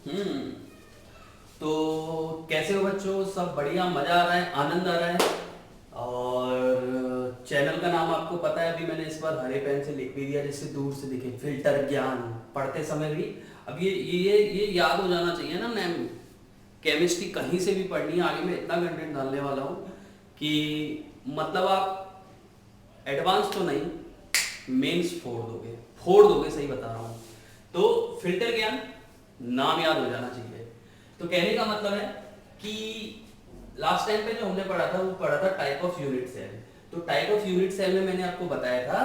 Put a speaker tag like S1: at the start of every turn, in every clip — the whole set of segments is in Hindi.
S1: हम्म। तो कैसे हो बच्चों? सब बढ़िया, मजा आ रहा है, आनंद आ रहा है। और चैनल का नाम आपको पता है, अभी मैंने इस बार हरे पेन से लिख भी दिया जिससे दूर से दिखे, फिल्टर ज्ञान। पढ़ते समय भी अब ये याद हो जाना चाहिए ना मैम। केमिस्ट्री कहीं से भी पढ़नी है, आगे मैं इतना कंटेंट डालने वाला हूँ कि मतलब आप एडवांस तो नहीं, मेंस फोड़ दोगे, फोड़ दोगे, सही बता रहा हूँ। तो फिल्टर ज्ञान नाम याद हो जाना चाहिए। तो कहने का मतलब है कि लास्ट टाइम पे जो हमने पढ़ा था वो पढ़ा था टाइप ऑफ यूनिट सेल। तो टाइप ऑफ यूनिट सेल में मैंने आपको बताया था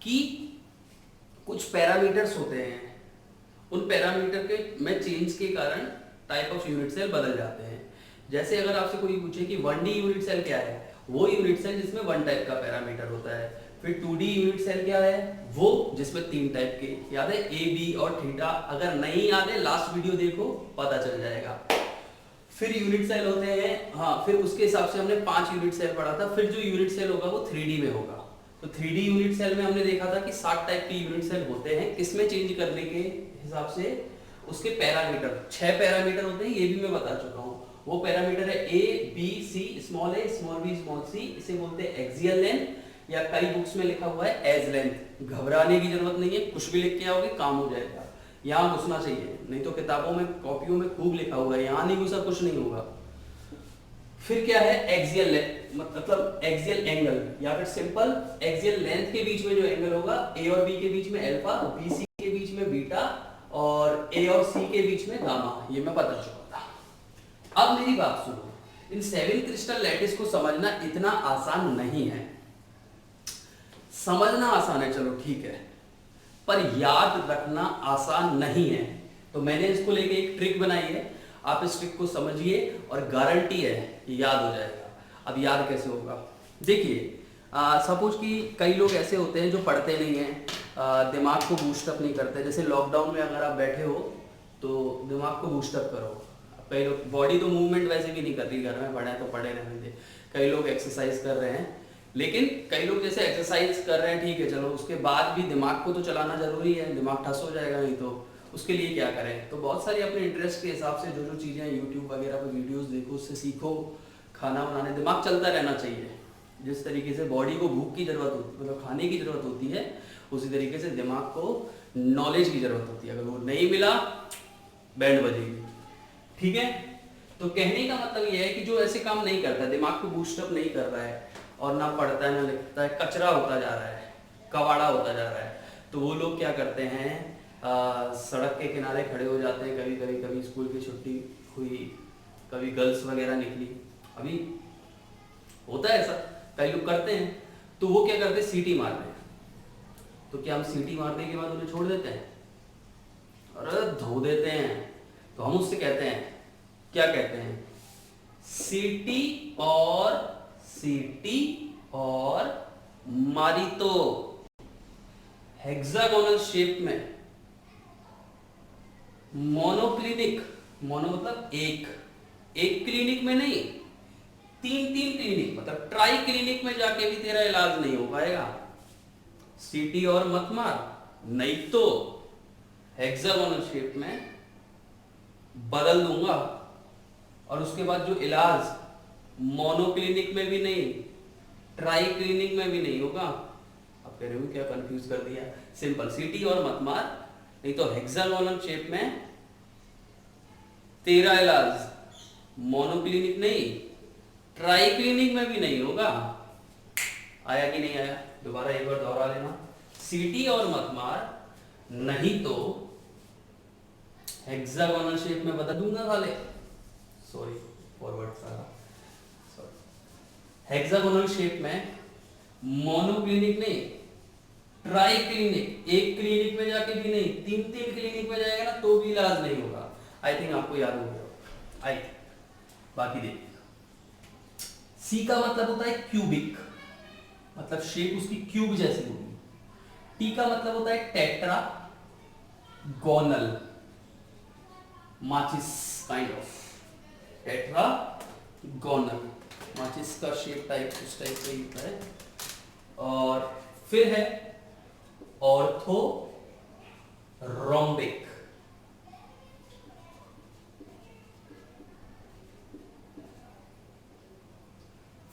S1: कि कुछ पैरामीटर्स होते हैं, उन पैरामीटर के में चेंज के कारण टाइप ऑफ यूनिट सेल बदल जाते हैं। जैसे अगर आपसे कोई पूछे कि 1D यूनिट सेल क्या है, वो यूनिट सेल जिसमें वन टाइप का पैरामीटर होता है। फिर 2D यूनिट सेल क्या है, वो जिसमें तीन टाइप के, याद है ए बी और थीटा। अगर नहीं याद है लास्ट वीडियो देखो, पता चल जाएगा। फिर यूनिट सेल होते हैं, हाँ, फिर उसके हिसाब से हमने 5 यूनिट सेल पढ़ा था। फिर जो यूनिट सेल होगा वो 3D में होगा। तो 3D यूनिट सेल में हमने देखा था कि 7 टाइप के यूनिट सेल होते हैं, किसमें चेंज करने के हिसाब से, उसके पैरामीटर 6 पैरामीटर होते हैं, ये भी मैं बता चुका हूँ। वो पैरामीटर है A B C, small A small B small C, इसे बोलते हैं एक्सियल लेंथ, या कई बुक्स में लिखा हुआ है एज लेंथ। घबराने की जरूरत नहीं है, कुछ भी लिख के आओगे काम हो जाएगा। यहाँ घुसना चाहिए, नहीं तो किताबों में कॉपियों में खूब लिखा हुआ है, यहाँ नहीं घुसा कुछ नहीं होगा। फिर क्या है एक्सियल मतलब एक्सियल एंगल, या फिर सिंपल एक्सियल लेंथ के बीच में जो एंगल होगा, ए और बी के बीच में अल्फा, बी सी के बीच में बीटा, और ए और सी के बीच में गामा। ये मैं बता चुका था। अब मेरी बात सुनो, इन 7 क्रिस्टल लैटिस को समझना इतना आसान नहीं है। समझना आसान है, चलो ठीक है, पर याद रखना आसान नहीं है। तो मैंने इसको लेके एक ट्रिक बनाई है, आप इस ट्रिक को समझिए और गारंटी है कि याद हो जाएगा। अब याद कैसे होगा, देखिए, सपोज कि कई लोग ऐसे होते हैं जो पढ़ते नहीं हैं, दिमाग को बूस्टअप नहीं करते। जैसे लॉकडाउन में अगर आप बैठे हो तो दिमाग को बूस्टअप करो। कई लोग बॉडी तो मूवमेंट वैसे भी नहीं कर रही, घर में पड़े हैं तो पड़े रहने दे। कई लोग एक्सरसाइज कर रहे हैं, लेकिन कई लोग जैसे एक्सरसाइज कर रहे हैं, ठीक है चलो, उसके बाद भी दिमाग को तो चलाना जरूरी है, दिमाग ठस हो जाएगा नहीं तो। उसके लिए क्या करें, तो बहुत सारी अपने इंटरेस्ट के हिसाब से जो जो चीज़ें यूट्यूब वगैरह पर वीडियोस देखो, उससे सीखो। खाना बनाने दिमाग चलता रहना चाहिए। जिस तरीके से बॉडी को भूख की जरूरत होती, मतलब खाने की जरूरत होती है, उसी तरीके से दिमाग को नॉलेज की जरूरत होती है। अगर वो नहीं मिला, बैंड बजेगी। ठीक है। तो कहने का मतलब यह है कि जो ऐसे काम नहीं करता, दिमाग को बूस्टअप नहीं कर रहा है, और ना पढ़ता है ना लिखता है, कचरा होता जा रहा है, कबाड़ा होता जा रहा है, तो वो लोग क्या करते हैं, सड़क के किनारे खड़े हो जाते हैं। कभी कभी कभी स्कूल की छुट्टी हुई, कभी गर्ल्स वगैरह निकली, अभी होता है ऐसा, कई लोग करते हैं। तो वो क्या करते हैं, सीटी मारते हैं। तो क्या हम सीटी मारने के बाद उन्हें छोड़ देते हैं? अरे धो देते हैं। तो हम उससे कहते हैं, क्या कहते हैं, सीटी और सीटी और मारी तो हेक्सागोनल शेप में, मोनोक्लिनिक, मोनो मतलब एक, एक क्लिनिक में नहीं, तीन तीन क्लिनिक मतलब ट्राई क्लिनिक में जाके भी तेरा इलाज नहीं हो पाएगा। सीटी और मत मार, नहीं तो हेक्सागोनल शेप में बदल दूंगा, और उसके बाद जो इलाज मोनोक्लिनिक में भी नहीं, ट्राई क्लिनिक में भी नहीं होगा। अब कह रहे हो क्या कंफ्यूज कर दिया, सिंपल सीटी और मत मार, नहीं तो हेक्सागोनल शेप में तेरा इलाज मोनोक्लिनिक नहीं, ट्राई क्लिनिक में भी नहीं होगा। आया कि नहीं आया? दोबारा एक बार दोहरा लेना, सीटी और मत मार, नहीं तो हेक्सागोनल शेप में बदल दूंगा वाले, सॉरी फॉरवर्ड सारा, सॉरी, हेक्सागोनल शेप में मोनोक्लिनिक नहीं, ट्राई क्लिनिक, एक क्लिनिक में जाके भी नहीं, तीन तीन क्लिनिक में जाएगा ना तो भी इलाज नहीं होगा। आई थिंक आपको याद हो गया, आई थिंक। बाकी देखिए, सी का मतलब होता है क्यूबिक, मतलब शेप उसकी क्यूब जैसी होगी। टी का मतलब होता है टेट्रा गोनल, माचिस काइंड ऑफ, टेट्रा गोनल, माचिस का शेप टाइप उस टाइप से ही होता है। और फिर है ऑर्थो रोम्बिक,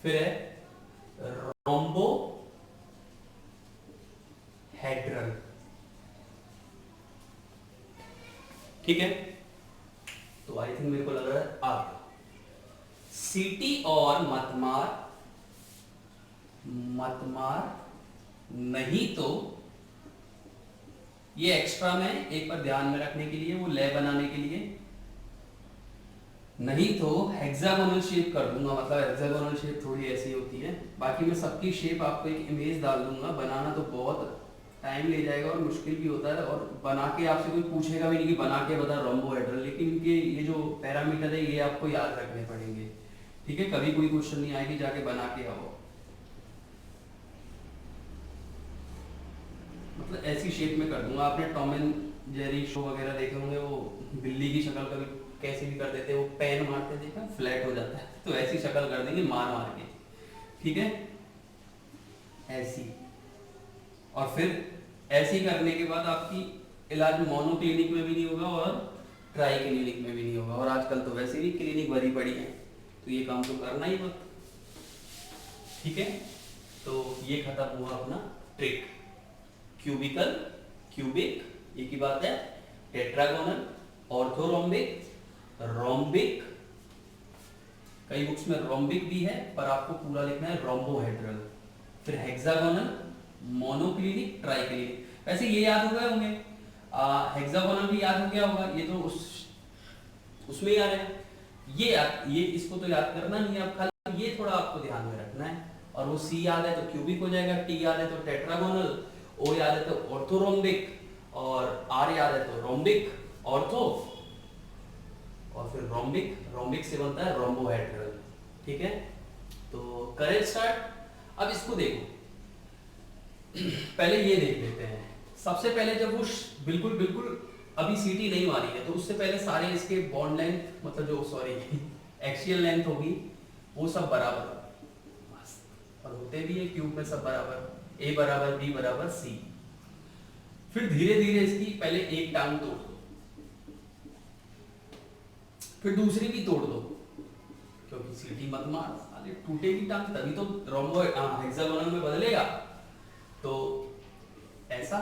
S1: फिर है रोम्बो हेड्रल। ठीक है, तो आई थिंक मेरे को लग रहा है आ गया। सीटी और मत मार नहीं तो ये एक्स्ट्रा में एक बार ध्यान में रखने के लिए, वो लय बनाने के लिए, नहीं तो हेक्सागोनल शेप कर दूंगा। मतलब हेक्सागोनल शेप थोड़ी ऐसी होती है, बाकी मैं सबकी शेप आपको एक इमेज डाल दूंगा। बनाना तो बहुत टाइम ले जाएगा और मुश्किल भी होता है, और बना के आपसे कोई पूछेगा भी नहीं कि बना के बता रोम्बोहेड्रल, लेकिन इनके ये जो पैरामीटर है ये आपको याद रखने पड़ेंगे। ठीक है, कभी कोई क्वेश्चन नहीं आएगी जाके बना के आओ। मतलब ऐसी शेप में कर दूंगा। आपने टॉम एंड जेरी शो वगैरह देखे होंगे, वो बिल्ली की शक्ल कभी कैसे भी कर देते हैं, वो पैन मारते देखा फ्लैट हो जाता है, तो ऐसी शक्ल कर देंगे मार मार के। ठीक है, ऐसी। और फिर ऐसी करने के बाद आपकी इलाज मोनो क्लिनिक में भी नहीं होगा और ट्राई क्लिनिक में भी नहीं होगा, और आजकल तो वैसे भी क्लिनिक भरी पड़ी है, तो ये काम तो करना ही मत। ठीक है, तो ये खत्म हुआ अपना ट्रिक। क्यूबिकल, क्यूबिक एक ही बात है। टेट्रागोनल, ऑर्थोरोम्बिक, रोम्बिक, कई बुक्स में रोम्बिक भी है पर आपको पूरा लिखना है रोम्बोहेड्रल। फिर हेक्सागोनल, मोनोक्लिनिक, ट्राइक्लिनिक। वैसे ये याद हो गए होंगे, हेक्सागोनल भी याद हो गया होगा, ये तो उसमें याद है। ये इसको तो याद करना नहीं है, अब खाली ये थोड़ा आपको ध्यान में रखना है। और वो सी याद है तो क्यूबिक हो जाएगा, टी याद है तो टेट्रागोनल, ओ याद है तो ऑर्थोरोम्बिक, और आर याद है तो रोम्बिक, ऑर्थो, और फिर रोम्बिक से बनता है रोम्बोहेड्रल। ठीक है, तो करें स्टार्ट। अब इसको देखो, पहले ये देख लेते हैं। सबसे पहले जब वो बिल्कुल अभी सीटी नहीं मारी है, तो उससे पहले सारे इसके बॉन्ड लेंथ, मतलब जो सॉरी एक्सियल लेंथ होगी वो सब बराबर, और होते भी है क्यूब में सब बराबर, ए बराबर बी बराबर सी। फिर धीरे धीरे इसकी पहले एक टांग तोड़ दो, फिर दूसरी भी तोड़ दो, क्योंकि सीटी मत मार, अरे टूटेगी टांग तभी तो रोम्बो हेक्सागोनल में बदलेगा। तो ऐसा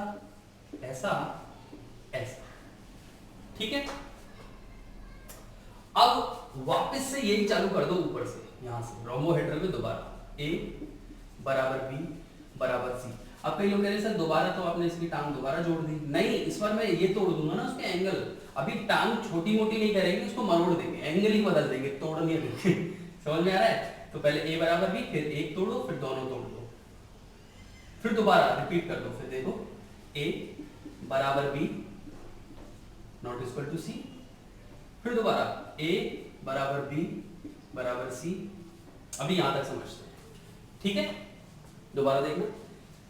S1: ऐसा ऐसा। ठीक है, अब वापस से यही चालू कर दो ऊपर से, यहां से रोम्बोहेड्रल में दोबारा ए बराबर बी बराबर सी। अब कई लोग कह रहे हैं सर दोबारा तो आपने इसकी टांग दोबारा जोड़ दी। नहीं, इस बार मैं ये तोड़ दूंगा ना उसके एंगल। अभी टांग छोटी मोटी नहीं करेंगे, उसको मरोड़ देंगे, एंगल ही बदल देंगे, तोड़ नहीं देंगे। समझ में आ रहा है? तो पहले ए बराबर बी, फिर एक तोड़ो, फिर दोनों तोड़ दो, फिर दोबारा रिपीट कर दो। फिर देखो ए बराबर बी नॉट इक्वल टू सी, फिर दोबारा ए बराबर बी बराबर सी। अभी यहां तक समझते हैं। ठीक है, दोबारा देखना,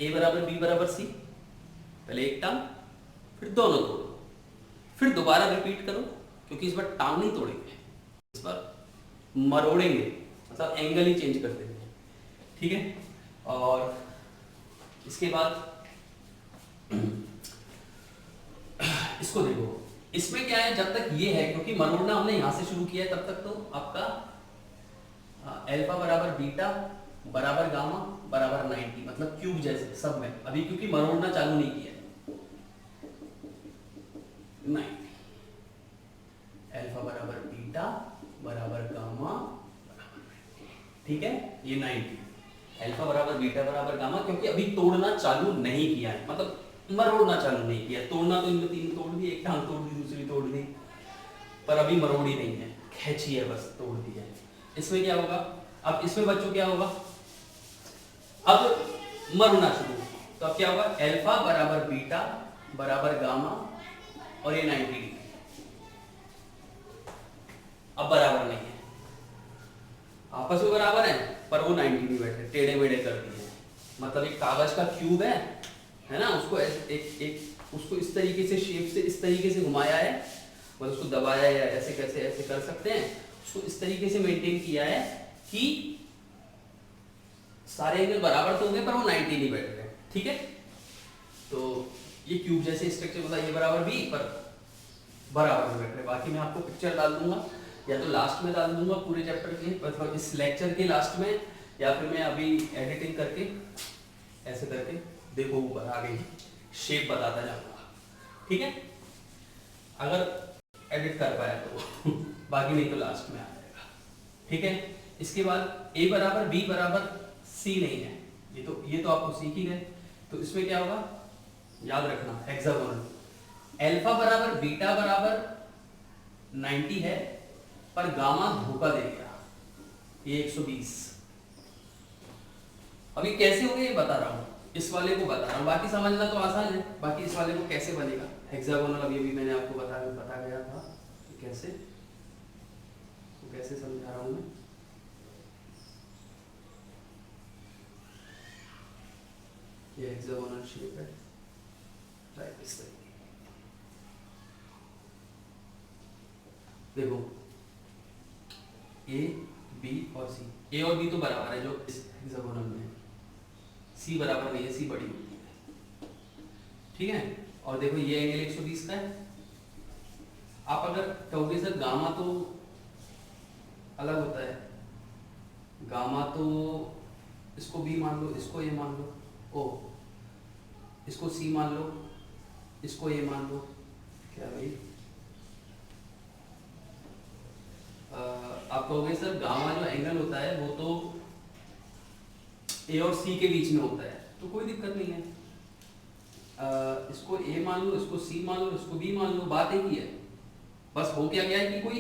S1: ए बराबर बी बराबर सी, पहले एक टांग फिर दोनों तोड़ो, फिर दोबारा रिपीट करो, क्योंकि इस बार टांग नहीं तोड़ेंगे, इस बार मरोड़ेंगे, मतलब एंगल ही चेंज कर देंगे। ठीक है, और इसके बाद इसको देखो, इसमें क्या है, जब तक ये है, क्योंकि मरोड़ना हमने यहां से शुरू किया है, तब तक तो आपका अल्फा बराबर बीटा बराबर गामा बराबर 90, मतलब क्यूब जैसे सब में। अभी क्योंकि मरोड़ना चालू नहीं किया है, 90 अल्फा बराबर बीटा बराबर गामा बराबर 90। ठीक है, ये 90 अल्फा बराबर बीटा बराबर गामा, क्योंकि अभी तोड़ना चालू नहीं किया है, मतलब मरोड़ना चालू नहीं किया। तोड़ना तो इनमें तीन तोड़ दी, एक टांग तोड़ दी, दूसरी तोड़ दी, पर अभी मरोड़ी नहीं है, खींची है बस, तोड़ दी है। इसमें क्या होगा, अब इसमें बच्चों क्या होगा, अब मरोड़ना शुरू, तो अब क्या होगा, अल्फा बराबर बीटा बराबर गामा, और ये 90 डिग्री अब बराबर नहीं है, आपस में बराबर है पर वो 90 डिग्री बैठे, टेढ़े मेढ़े कर दिए। मतलब एक कागज का क्यूब है ना, उसको उसको इस तरीके से शेप से इस तरीके से घुमाया है, मतलब उसको दबाया या ऐसे कैसे ऐसे कर सकते हैं, उसको इस तरीके से मेंटेन किया है कि सारे एंगल बराबर तो होंगे पर वो 90 नहीं बैठ रहे। ठीक है, तो ये क्यूब जैसे स्ट्रक्चर होता है, ये बराबर भी पर बराबर नहीं बैठ रहे। बाकी मैं आपको पिक्चर डाल दूंगा, या तो लास्ट में डाल दूंगा पूरे चैप्टर के, मतलब इस लेक्चर के लास्ट में, या फिर मैं अभी एडिटिंग करके ऐसे करके देखो ऊपर आगे शेप बताता जाऊंगा, ठीक है, अगर एडिट कर पाया तो बाकी नहीं तो लास्ट में आ जाएगा, ठीक है। इसके बाद a बराबर b बराबर c नहीं है, ये तो आपको सीख ही गए। तो इसमें क्या होगा, याद रखना हेक्सागोनल अल्फा बराबर बीटा बराबर 90 है, पर गामा धोखा दे गया, ये 120। अभी कैसे हो गया ये बता रहा हूँ, इस वाले को बता रहा हूँ, बाकी समझना तो आसान है। बाकी इस वाले को कैसे बनेगा हेक्सागोनल, अभी मैंने आपको बता गया था कैसे, तो कैसे समझा रहा हूँ मैं। ये हेक्सागोनल शेप है, राइट, इस तरीके देखो ए बी और सी, ए और बी तो बराबर है जो इस हेक्सागोनल में है, सी बराबर नहीं है, सी बड़ी होती है, ठीक है। और देखो ये एंगल 120 का है। आप अगर कहोगे सर गामा तो अलग होता है, गामा तो इसको बी मान लो, इसको ए मान लो, ओ इसको सी मान लो, इसको ए मान लो, क्या भाई आप कहोगे सर गामा जो एंगल होता है वो तो ए और सी के बीच में होता है, तो कोई दिक्कत नहीं है, इसको ए मान लो, इसको सी मान लो, इसको बी मान लो, बात एक ही है। बस हो क्या गया है कि कोई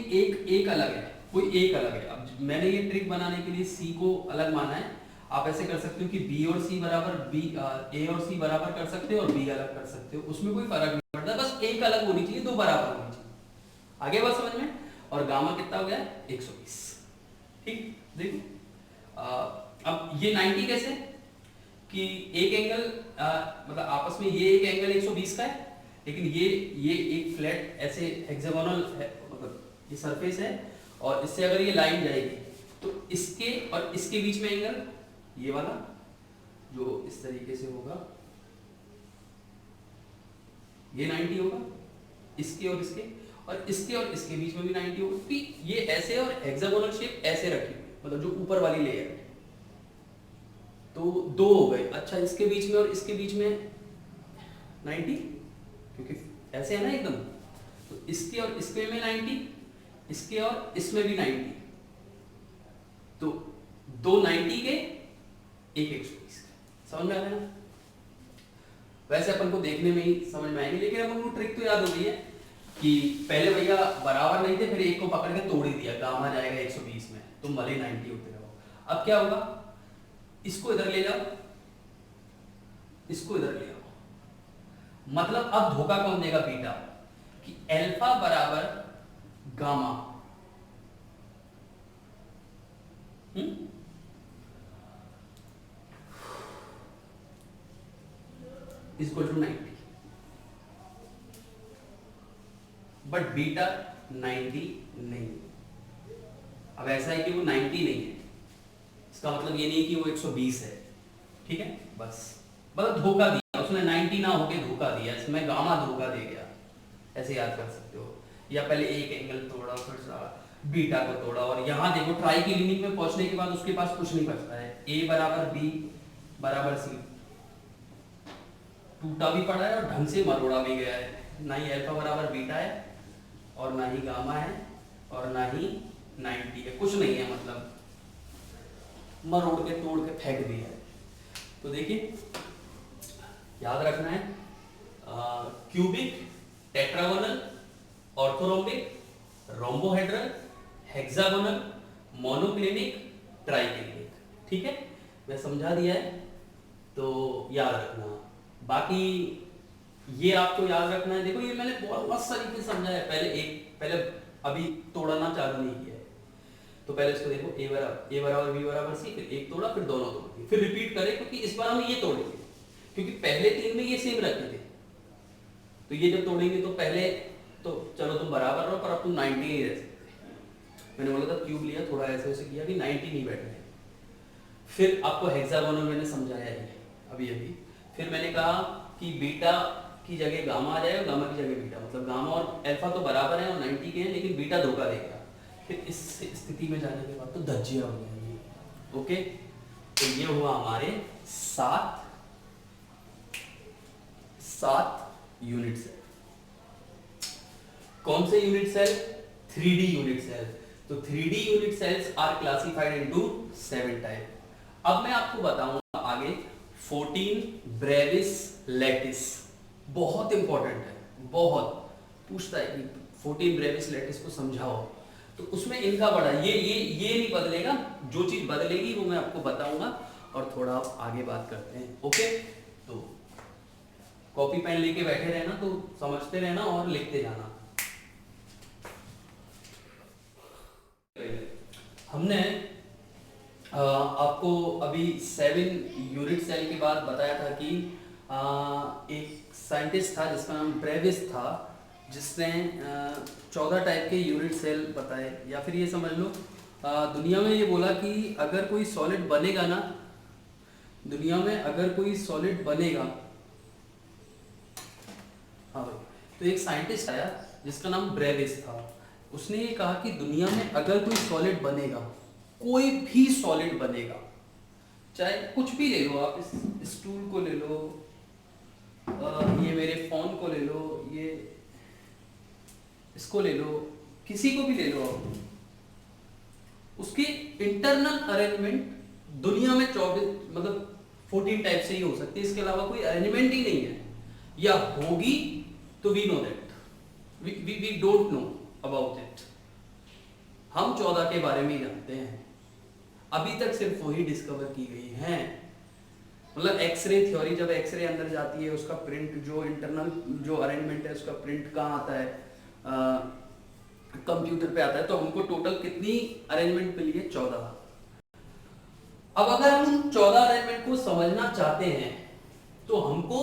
S1: एक अलग है, कोई एक अलग है। अब मैंने ये ट्रिक बनाने के लिए सी को अलग माना है, आप ऐसे कर सकते हो कि बी और सी बराबर बी, ए और सी बराबर कर सकते हो और बी अलग कर सकते हो, उसमें कोई फर्क नहीं पड़ता, बस एक अलग होनी चाहिए, दो बराबर होनी चाहिए। आगे बात समझ में। और गामा कितना हो गया 120, ठीक। देखो अब ये 90 कैसे कि एक एंगल मतलब आपस में ये एक एंगल 120 का है, लेकिन ये एक फ्लैट ऐसे हेक्सागोनल है, मतलब ये सरफेस है, और इससे अगर ये लाइन जाएगी तो इसके और इसके बीच में एंगल ये वाला जो इस तरीके से होगा ये 90 होगा, इसके और इसके बीच में भी 90 होगा, क्योंकि ये ऐसे और हेक्सागोनल शेप ऐसे रखी हुई, मतलब जो ऊपर वाली लेयर है, तो दो हो गए। अच्छा इसके बीच में और इसके बीच में 90, क्योंकि ऐसे है ना एकदम, तो इसके और इसके में 90, इसके और इसमें भी 90, तो दो 90 के एक 120 का। समझ में आ रहा है ना? वैसे अपन को देखने में ही समझ में आएगी, लेकिन अपन को ट्रिक तो याद हो गई है कि पहले भैया बराबर नहीं थे, फिर एक को पकड़ के तोड़ ही दिया, गामा जाएगा 120 में, तुम भले 90 होते रहो। अब क्या होगा, इसको इधर ले जाओ, इसको इधर ले आओ, मतलब अब धोखा कौन देगा, बीटा, कि अल्फा बराबर gamma equal to 90, but beta 90 नहीं। अब ऐसा है कि वो 90 नहीं है, इसका मतलब ये नहीं कि वो 120 है, ठीक है। बस मतलब धोखा दिया उसने, 90 ना होके धोखा दिया, इसमें गामा धोखा दे गया, ऐसे याद कर सकते हो। या पहले एक एंगल तोड़ा, फिर बीटा को तोड़ा, और यहाँ देखो ट्राई की लिमिट में पहुंचने के बाद उसके पास कुछ नहीं बचता है, ए बराबर बी बराबर सी, टूटा भी पड़ा है और ढंग से मरोड़ा भी गया है, ना ही अल्फा बराबर बीटा है और ना ही गामा है और ना ही 90 है, कुछ नहीं है, मतलब मरोड़ के तोड़ के फेंक दिया है। तो देखिए याद रखना है, cubic, tetragonal, orthorhombic, rhombohedral, hexagonal, monoclinic, triclinic, ठीक है, मैं समझा दिया है, तो याद रखना। बाकी ये आपको याद रखना है, देखो ये मैंने बहुत मस्त तरीके से समझा है, पहले अभी तोड़ना चालू नहीं किया है, तो पहले इसको देखो, ए बराबर बी बराबर सी, फिर एक तोड़ा, फिर दोनों तोड़ दिए, फिर रिपीट करें, क्योंकि इस बार हम ये तोड़ेंगे, क्योंकि पहले तीन में ये सेम रखे थे, तो ये जब तोड़ेंगे तो पहले तो चलो तुम बराबर रहो, पर अब तुम 90 नहीं रह सकते। मैंने बोला था क्यूब लिया, थोड़ा ऐसे वैसे किया कि 90 नहीं बैठ रहे। फिर आपको हेक्सागोनल मैंने समझाया है अभी, फिर मैंने कहा कि बीटा की जगह गामा आ जाएगा, गामा की जगह बीटा, मतलब गामा और अल्फा तो बराबर है और 90 के हैं, लेकिन बीटा धोखा देगा। फिर इस स्थिति में जाने के बाद तो धज्जियां हो जाएंगी, ओके। तो ये हुआ हमारे 7 यूनिट सेल। कौन से unit cell? 3D unit cell. तो 3D unit cells are classified into 7 type. अब मैं आपको बताऊंगा आगे 14 ब्रेविस लैटिस, बहुत इंपॉर्टेंट है, बहुत पूछता है कि 14 ब्रेविस लैटिस को समझाओ। तो उसमें इनका बड़ा ये नहीं बदलेगा, जो चीज बदलेगी वो मैं आपको बताऊंगा और थोड़ा आगे बात करते हैं। ओके, तो कॉपी पेन लेके बैठे रहना, तो समझते रहना और लिखते जाना। हमने आपको अभी 7 यूनिट सेल के बाद बताया था कि एक साइंटिस्ट था जिसका नाम ब्रेविस था, जिसने 14 टाइप के यूनिट सेल बताए, या फिर ये समझ लो दुनिया में ये बोला कि अगर कोई सॉलिड बनेगा ना, दुनिया में अगर कोई सॉलिड बनेगा, हाँ भाई, तो एक साइंटिस्ट आया जिसका नाम ब्रेविस था। उसने ये कहा कि दुनिया में अगर कोई सॉलिड बनेगा, कोई भी सॉलिड बनेगा, चाहे कुछ भी ले लो आप, इस स्टूल को ले लो, ये मेरे फोन को ले लो, ये इसको ले लो, किसी को भी ले लो आप, उसकी इंटरनल अरेंजमेंट दुनिया में 14 टाइप से ही हो सकती है, इसके अलावा कोई अरेंजमेंट ही नहीं है, या होगी तो we know that, we don't know about it. हम 14 के बारे में ही जानते हैं, अभी तक सिर्फ वही डिस्कवर की गई हैं। मतलब एक्सरे थ्योरी, जब एक्सरे अंदर जाती है, उसका प्रिंट, जो इंटरनल जो अरेंजमेंट है, उसका प्रिंट कहाँ आता है? कंप्यूटर पे आता है। तो हमको टोटल कितनी अरेंजमेंट मिली है? 14। अब अगर हम 14 अरेंजमेंट को समझना चाहते हैं तो हमको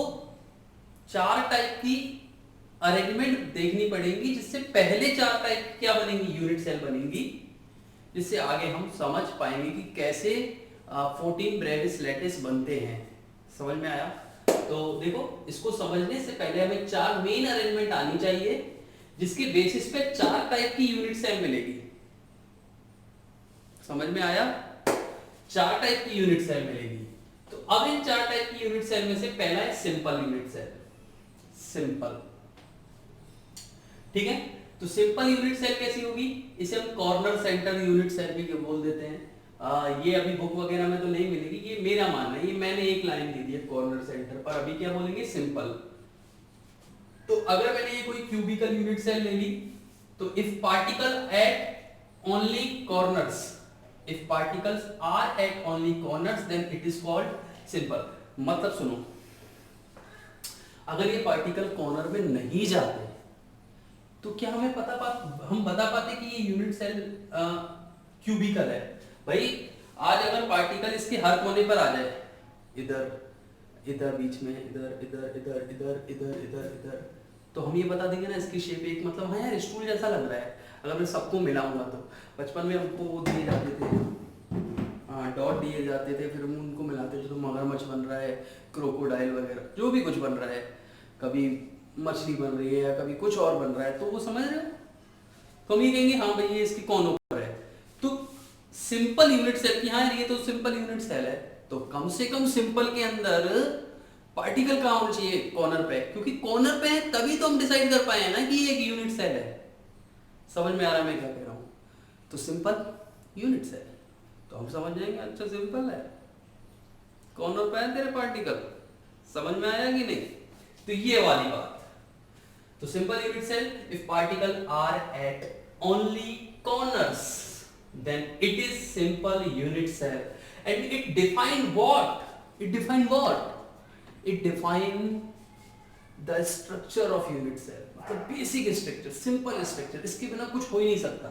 S1: 4 टाइप की अरेंजमेंट देखनी पड़ेगी, जिससे पहले 4 टाइप क्या बनेंगी? यूनिट सेल बनेंगी, जिससे आगे हम समझ पाएंगे कि कैसे 14 ब्रेविस लैटिस बनते हैं। समझ में आया? तो देखो, इसको समझने से पहले हमें 4 मेन अरेंजमेंट आनी चाहिए, जिसके बेसिस पे 4 टाइप की यूनिट सेल मिलेगी। समझ में आया? 4 टाइप की यूनिट सेल मिलेगी। तो अब इन 4 टाइप की यूनिट सेल में से पहला है सिंपल यूनिट सेल। सिंपल, ठीक है। तो सिंपल यूनिट सेल कैसी होगी? इसे हम कॉर्नर सेंटर यूनिट सेल भी बोल देते हैं। ये अभी बुक वगैरह में तो नहीं मिलेगी, ये मेरा मानना है, ये मैंने एक लाइन दे दी है कॉर्नर सेंटर पर। अभी क्या बोलेंगे? सिंपल। तो अगर मैंने ये कोई क्यूबिकल यूनिट सेल ले ली, तो if particle at only corners, if particles are at only corners, then it is called simple. मतलब सुनो, अगर ये पार्टिकल कॉर्नर में नहीं जाते तो क्या हम बता पाते कि ये यूनिट सेल क्यूबिकल है? भाई, आज अगर पार्टिकल इसके हर कोने पर आ जाए, इधर इधर बीच में, इधर इधर इधर इधर इधर इधर इधर, तो हम ये बता देंगे ना इसकी शेप एक, मतलब हाँ यार स्टूल जैसा लग रहा है। अगर मैं सबको मिलाऊंगा तो बचपन में हमको वो दिए जाते थे, डॉट दिए जाते थे, फिर हम उनको मिलाते थे तो मगरमच्छ बन रहा है, क्रोकोडाइल वगैरह, जो भी कुछ बन रहा है, कभी मछली बन रही है या कभी कुछ और बन रहा है, तो वो समझ रहे हो? तो हम ये कहेंगे हाँ भाई ये इसकी कोनों पर है। तो सिंपल यूनिट सेल की, हाँ ये तो सिंपल यूनिट सेल है, तो कम से कम सिंपल के अंदर पार्टिकल कहाँ होना चाहिए? कॉर्नर पे, क्योंकि कॉर्नर पे है तभी तो हम डिसाइड कर पाए हैं ना कि ये एक यूनिट सेल है। समझ में आ रहा है मैं क्या कह रहा हूँ? तो सिंपल यूनिट सेल, तो हम समझ जाएंगे अच्छा सिंपल है, कॉर्नर पे है तेरे पार्टिकल। समझ में आया कि नहीं? तो ये वाली बात। तो simple unit cell, if particle are at only corners, then it is simple unit cell, and it define what? It define the structure of unit cell, मतलब basic structure, simple structure, इसके बिना कुछ हो ही नहीं सकता।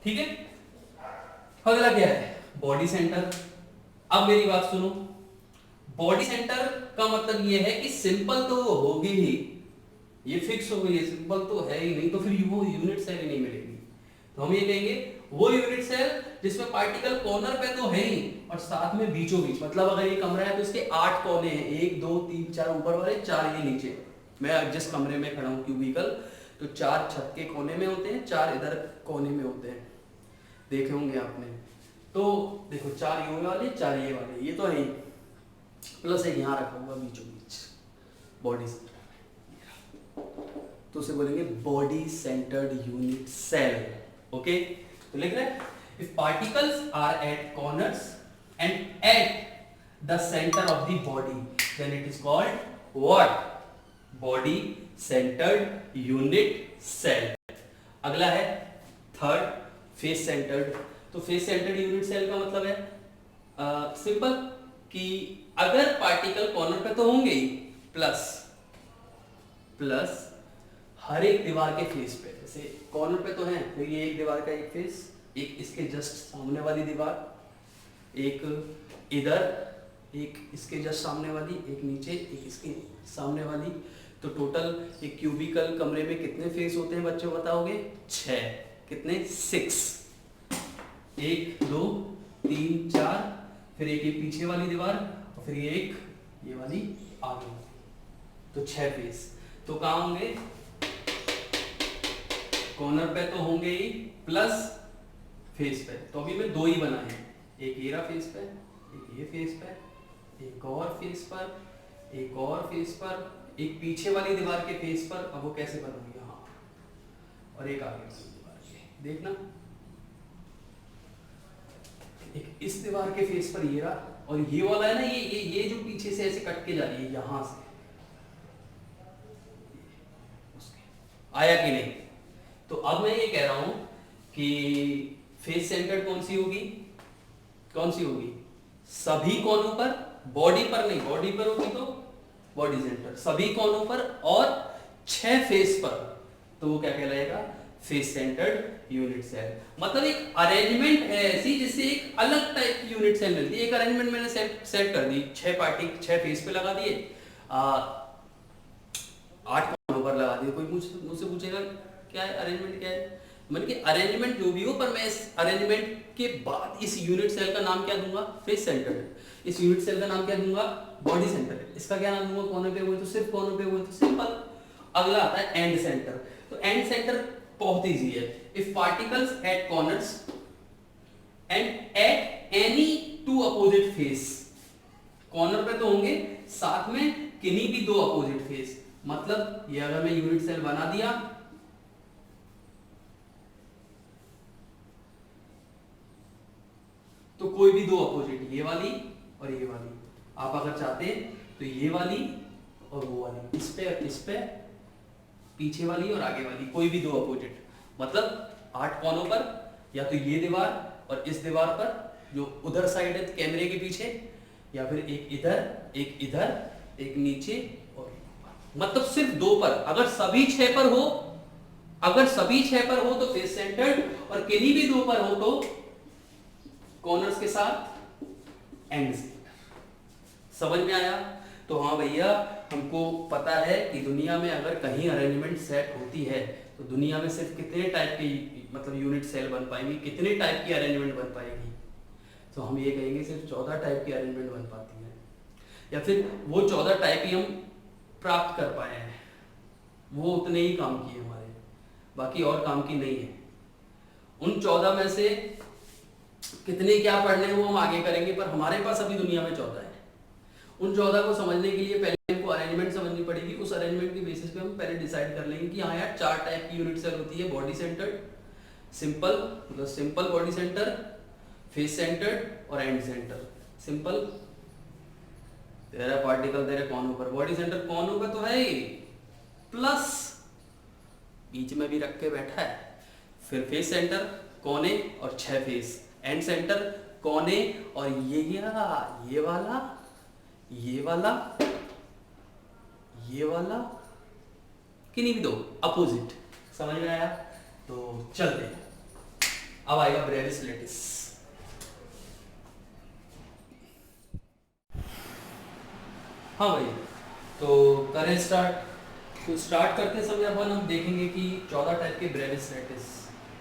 S1: ठीक है। अगला क्या है? Body centre. अब मेरी बात सुनो, बॉडी सेंटर का मतलब ये है कि सिंपल तो वो होगी ही, ये फिक्स हो गई है, सिंपल तो है ही नहीं, तो फिर वो यूनिट सेल ही नहीं मिलेगी। तो हम ये कहेंगे वो यूनिट सेल जिसमें पार्टिकल कॉर्नर पे तो है ही, और साथ में बीचों बीच, मतलब अगर ये कमरा है तो इसके 8 कोने हैं, 1 2 3 4 ऊपर वाले, 4 ये नीचे। मैं जिस कमरे में खड़ा हूँ क्यूबिकल, तो 4 छत के कोने में होते हैं, 4 इधर कोने में होते हैं, देखे होंगे आपने। तो देखो 4 ये वाले 4 ये वाले, ये तो है ही, प्लस एक यहाँ रखा हुआ बीचों बीच बॉडी सेंटर, तो उसे बोलेंगे body centred unit cell. Okay, तो लिख रहे हैं if particles are at corners and at the centre of the body then it is called what? Body centred unit cell. अगला है थर्ड, फेस सेंटर्ड। तो फेस सेंटर्ड यूनिट सेल का मतलब है सिंपल कि अगर पार्टिकल कॉर्नर पे तो होंगे ही, प्लस हर एक दीवार के फेस पे, जैसे कॉर्नर पे तो है, तो ये एक दीवार का एक फेस, एक इसके जस्ट सामने वाली दीवार, एक इधर, एक इसके जस्ट सामने वाली, एक नीचे, एक इसके सामने वाली। तो टोटल एक क्यूबिकल कमरे में कितने फेस होते हैं बच्चों बताओगे? 6। कितने? 6। 1 2 3 4, फिर एक ये पीछे वाली दीवार और फिर ये एक ये वाली आगे, तो 6 फेस। तो कहाँ होंगे? कॉर्नर पे तो होंगे ही, प्लस फेस पे। तो अभी मैं 2 ही बनाए हैं, एक ये रहा फेस पे, एक ये फेस पे, एक और फेस पर, एक और फेस पर, एक पीछे वाली दीवार के फेस पर। अब वो कैसे बनूंगी? हाँ, और एक आगे वाली दीवार के, देखना एक इस दीवार के फेस पर ये रहा, और ये वाला है ना, ये जो पीछे से ऐसे कट के जा रही है यहां से, आया कि नहीं? तो अब मैं ये कह रहा हूं कि फेस सेंटर कौन सी होगी? कौन सी होगी? सभी कोनों पर, बॉडी पर नहीं, बॉडी पर होगी तो बॉडी सेंटर, सभी कोनों पर और 6 फेस पर, तो वो क्या कहलाएगा? Face centred unit cell. मतलब एक अरेंजमेंट है ऐसी जिससे एक अलग टाइप की यूनिट सेल मिलती है। एक अरेंजमेंट मैंने सेट कर दी, 6 पार्टी 6 फेस पे लगा दिए, 8 कोनों पर लगा दिए। कोई मुझसे पूछेगा क्या है अरेंजमेंट, क्या है? मतलब कि अरेंजमेंट जो भी हो, पर मैं इस अरेंजमेंट के बाद इस यूनिट सेल का नाम क्या दूंगा? Face centred. इस यूनिट सेल का नाम क्या दूंगा? Body centre. इसका क्या नाम दूंगा? कॉर्नर पे हुए तो सिर्फ कॉर्नर पे हुए तो सिंपल। अगला आता है एंड सेंटर। तो एंड सेंटर बहुत इजी है। If particles at corners and at any 2 opposite face, corner पे तो होंगे, साथ में किन्हीं भी 2 अपोजिट फेस। मतलब ये अगर मैं यूनिट सेल बना दिया, तो कोई भी 2 अपोजिट, ये वाली और ये वाली, आप अगर चाहते हैं तो ये वाली और वो वाली, इस पे पीछे वाली और आगे वाली, कोई भी 2 अपोजिट। मतलब 8 कोनों पर, या तो ये दीवार और इस दीवार पर जो उधर साइड है कैमरे के पीछे, या फिर एक इधर, एक नीचे और मतलब सिर्फ 2 पर। अगर सभी 6 पर हो, तो फेस सेंटर्ड, और किन्हीं भी 2 पर हो तो कॉर्नर्स के साथ एंड सेंटर। समझ में आया? तो हाँ भैया, हमको पता है कि दुनिया में अगर कहीं अरेंजमेंट सेट होती है तो दुनिया में सिर्फ कितने टाइप की मतलब यूनिट सेल बन पाएंगी, कितने टाइप की अरेंजमेंट बन पाएगी? तो हम ये कहेंगे सिर्फ 14 टाइप की अरेंजमेंट बन पाती है, या फिर वो 14 टाइप ही हम प्राप्त कर पाए हैं, वो उतने ही काम किए हमारे, बाकी और काम की नहीं है। उन 14 में से कितने क्या पढ़ने हैं वो हम आगे करेंगे, पर हमारे पास अभी दुनिया में 14 है। उन 14 को समझने के लिए पहले हमको अरेंजमेंट समझनी पड़ेगी। उस अरेंजमेंट के बेसिस पे हम पहले डिसाइड कर लेंगे कि हाँ यार 4 टाइप की यूनिट सेल होती है। बॉडी सेंटर्ड, सिंपल मतलब simple body centre, face centred और एंड सेंटर। सिंपल, तेरा पार्टिकल तेरे कोनों पर, बॉडी सेंटर कोनों पे तो है ही, प्लस बीच में भी रख के बैठा है। फिर फेस सेंटर कोने और 6 फेस, एंड सेंटर कोने और ये वाला किन्हीं भी 2 अपोजिट। समझ में आया? तो चलते हैं। अब आएगा ब्रेविस लेटिस। हाँ भाई, तो करें स्टार्ट। तो स्टार्ट करते समय अपन हम देखेंगे कि 14 टाइप के ब्रेविस लेटिस।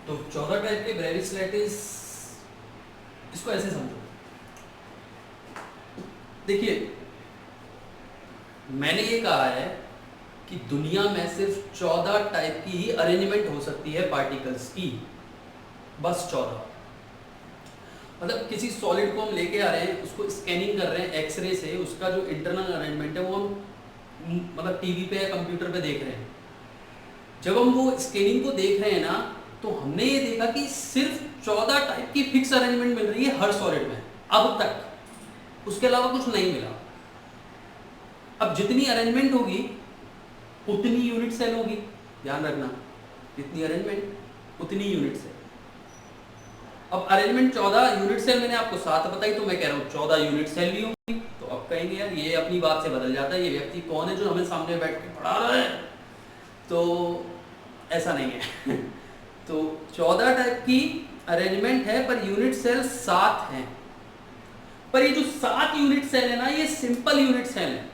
S1: तो 14 टाइप के ब्रेविस लेटिस, इसको ऐसे समझो, देखिए मैंने ये कहा है कि दुनिया में सिर्फ 14 टाइप की ही अरेंजमेंट हो सकती है पार्टिकल्स की, बस 14। मतलब किसी सॉलिड को हम लेके आ रहे हैं, उसको स्कैनिंग कर रहे हैं एक्सरे से, उसका जो इंटरनल अरेंजमेंट है वो हम मतलब टीवी पे या कंप्यूटर पे देख रहे हैं। जब हम वो स्कैनिंग को देख रहे हैं ना, तो हमने ये देखा कि सिर्फ 14 टाइप की फिक्स अरेंजमेंट मिल रही है हर सॉलिड में अब तक, उसके अलावा कुछ नहीं मिला। अब जितनी अरेंजमेंट होगी उतनी यूनिट सेल होगी, ध्यान रखना, जितनी अरेंजमेंट उतनी यूनिट सेल। अब अरेंजमेंट 14, यूनिट सेल मैंने आपको 7 बताई, तो मैं कह रहा हूँ 14 यूनिट सेल भी होंगी। तो अब कहेंगे यार ये अपनी बात से बदल जाता है, ये व्यक्ति कौन है जो हमें सामने बैठ के पढ़ा रहा है? तो ऐसा नहीं है। तो 14 टाइप की अरेंजमेंट है, पर यूनिट सेल 7 हैं। पर ये जो 7 यूनिट सेल है ना, ये सिंपल यूनिट सेल है।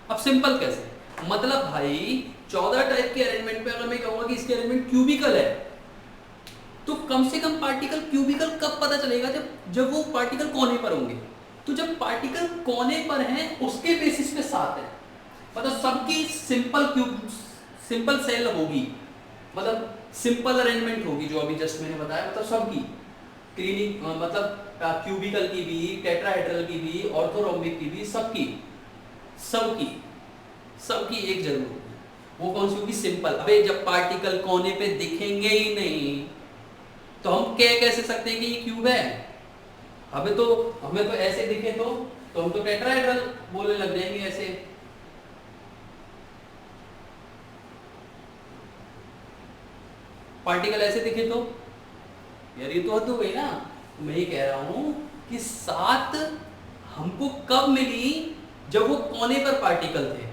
S1: अब सिंपल कैसे? मतलब भाई 14 टाइप के अरेंजमेंट पे अगर मैं कहूंगा कि इसकी अरेंजमेंट क्यूबिकल है, तो कम से कम पार्टिकल क्यूबिकल कब पता चलेगा? जब वो पार्टिकल कोने पर होंगे। तो जब पार्टिकल कोने पर हैं, उसके बेसिस पे 7 है। मतलब सबकी सिंपल सेल होगी, मतलब सिंपल अरेंजमेंट होगी, जो अभी जस्ट मैंने बताया। मतलब सबकी क्लिनिक, मतलब क्यूबिकल की भी, टेट्राहेड्रल की भी, ऑर्थोरोम्बिक की भी, सबकी एक जरूर होगी। वो कौन सी होगी? सिंपल। अबे जब पार्टिकल कोने पे दिखेंगे ही नहीं, तो हम कह कैसे सकते हैं कि ये क्यूब है? हमें तो ऐसे दिखे तो हम तो टेट्राहेड्रल बोलने लग जाएंगे ऐसे। पार्टिकल ऐसे दिखे तो यार ये तो हद हो गई ना। मैं ये कह रहा हूं कि 7 हमको कब मिली? जब वो कोने पर पार्टिकल थे।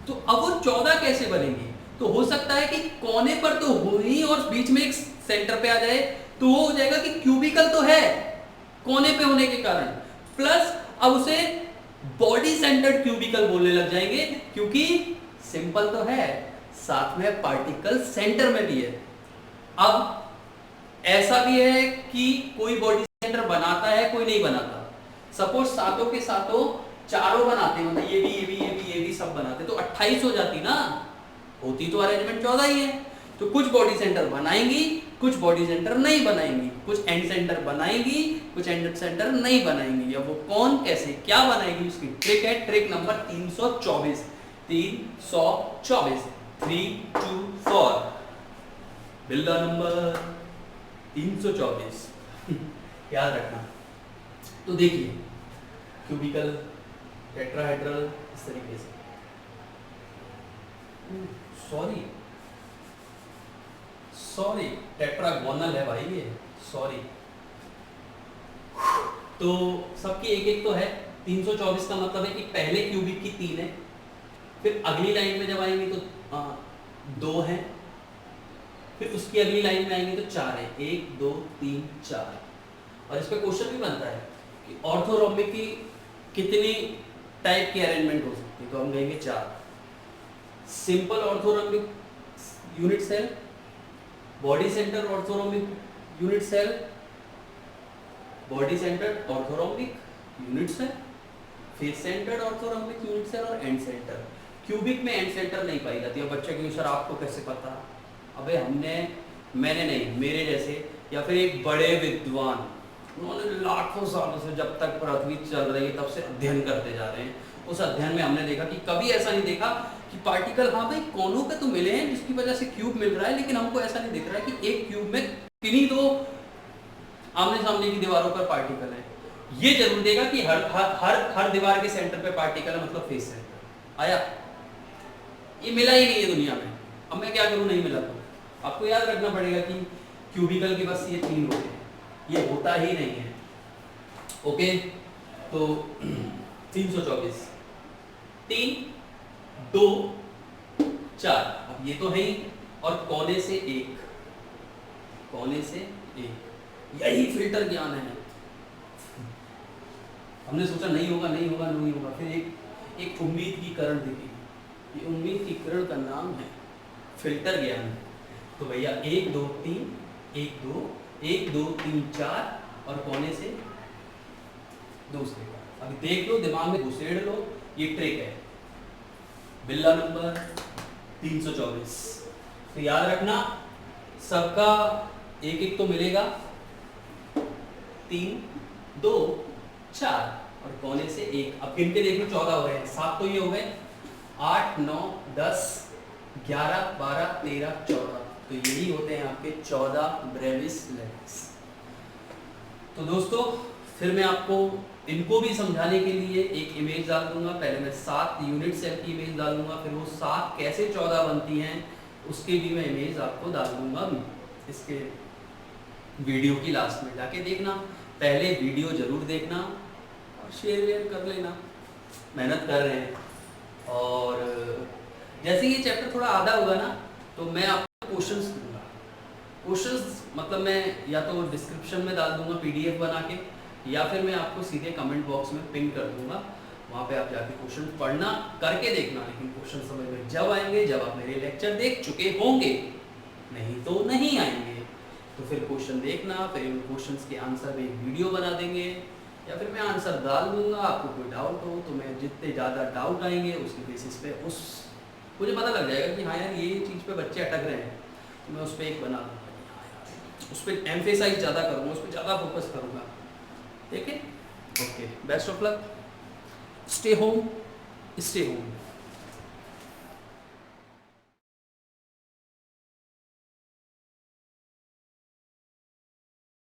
S1: तो अब वो 14 कैसे बनेंगे? तो हो सकता है कि कोने पर तो हो ही और बीच में एक सेंटर पे आ जाए, तो वो हो जाएगा कि क्यूबिकल तो है कोने पे होने के कारण, प्लस अब उसे बॉडी सेंटर्ड क्यूबिकल बोलने लग जाएंगे, क्योंकि सिंपल तो है, साथ में पार्टिकल सेंटर में भी है। अब ऐसा भी है कि कोई बॉडी सेंटर बनाता है, कोई नहीं बनाता। सपोज सातों के सातों चारों बनाते हैं, मतलब ये भी सब बनाते, तो 28 हो जाती ना। होती तो अरेंजमेंट 14 ही है। तो कुछ बॉडी सेंटर बनाएंगी, कुछ बॉडी सेंटर नहीं बनाएंगी, कुछ एंड सेंटर बनाएंगी, कुछ एंड सेंटर नहीं बनाएंगी। अब वो कौन, कैसे, क्या बनाएगी, उसकी ट्रिक है। ट्रिक नंबर 324 3 2 4 बिल्ला नंबर 324 याद रखना। तो देखिए क्यूबिकल, टेट्राहेड्रल, इस तरीके से। सॉरी टेट्रागोनल है भाई ये, सॉरी। तो सबकी एक एक तो है। 324 का मतलब है कि पहले क्यूबिक की 3 है, फिर अगली लाइन में जब आएंगे तो 2 है, फिर उसकी अगली लाइन में आएंगे तो 4 है। 1 2 3 4। और इस पे क्वेश्चन भी बनता है कि ऑर्थोरोम्बिक की कितनी टाइप की अरेंजमेंट हो सकती है? तो हम कहेंगे 4। Simple orthorhombic unit cell, body centre orthorhombic unit cell, body centred orthorhombic unit cell, face centred orthorhombic unit cell और एंड सेंटर। क्यूबिक में एंड सेंटर नहीं पाई जाती है। बच्चे के सर आपको कैसे पता? अबे मैंने नहीं, मेरे जैसे या फिर एक बड़े विद्वान, उन्होंने लाखों सालों से, जब तक पृथ्वी चल रही है तब से अध्ययन करते जा रहे हैं। उस अध्ययन में हमने देखा कि कभी ऐसा नहीं देखा कि पार्टिकल, हाँ भाई कोनों पे तो मिले हैं जिसकी वजह से क्यूब मिल रहा है, लेकिन हमको ऐसा नहीं दिख रहा है कि एक क्यूब में किन्हीं दो आमने सामने की दीवारों पर पार्टिकल है। ये जरूर देगा कि हर दीवार के सेंटर पे पार्टिकल है, मतलब फेस सेंटर आया। ये मिला ही नहीं है दुनिया में। अब मैं क्या करूं, नहीं मिला तो आपको याद रखना पड़ेगा कि क्यूबिकल के बस ये 3 होते हैं, ये होता ही नहीं है। ओके, तो 324 3 2 4। अब ये तो है ही, और कोने से एक, यही फिल्टर ज्ञान है। हमने सोचा नहीं होगा, फिर एक उम्मीद की किरण दिखी। ये उम्मीद की किरण का नाम है फिल्टर ज्ञान। तो भैया 1 2 3 4 और कोने से दूसरे का। अभी देख लो, दिमाग में घुसेड़ लो, ये ट्रिक है। बिल्ला नंबर 324। तो याद रखना, सबका एक एक तो मिलेगा, 3, 2, 4 और कोने से 1। अब गिन के देखो 14 हो गए हैं, 7 तो ये हो गए, 8, 9, 10, 11, 12, 13, 14। तो यही होते हैं आपके 14 ब्रेविस लेटर्स। तो दोस्तों फिर मैं आपको इनको भी समझाने के लिए एक इमेज डाल दूंगा। पहले मैं 7 यूनिट सेल की इमेज डालूंगा, फिर वो 7 कैसे 14 बनती हैं उसके भी मैं इमेज आपको डाल दूंगा इसके वीडियो की लास्ट में। जाके देखना, पहले वीडियो जरूर देखना और शेयर वेयर कर लेना, मेहनत कर रहे हैं। और जैसे ये चैप्टर थोड़ा आधा होगा ना तो मैं आपको क्वेश्चंस दूंगा। क्वेश्चंस मतलब मैं या तो डिस्क्रिप्शन में डाल दूंगा PDF बना के, या फिर मैं आपको सीधे कमेंट बॉक्स में पिन कर दूंगा, वहाँ पे आप जाके क्वेश्चन पढ़ना, करके देखना। लेकिन क्वेश्चन समझ में जब आएंगे जब आप मेरे लेक्चर देख चुके होंगे, नहीं तो नहीं आएंगे। तो फिर क्वेश्चन देखना, फिर उन क्वेश्चंस के आंसर में एक वीडियो बना देंगे, या फिर मैं आंसर डाल दूंगा। आपको कोई डाउट हो तो मैं जितने ज़्यादा डाउट आएंगे उसके बेसिस पे मुझे पता लग जाएगा कि हाँ यार ये चीज़ पे बच्चे अटक रहे हैं, तो मैं उस पर एक बना दूँगा, उस पर एम्फेसाइज ज़्यादा करूँगा, उस पर ज़्यादा फोकस करूँगा। ठीक है, okay, best of luck, stay home, stay home.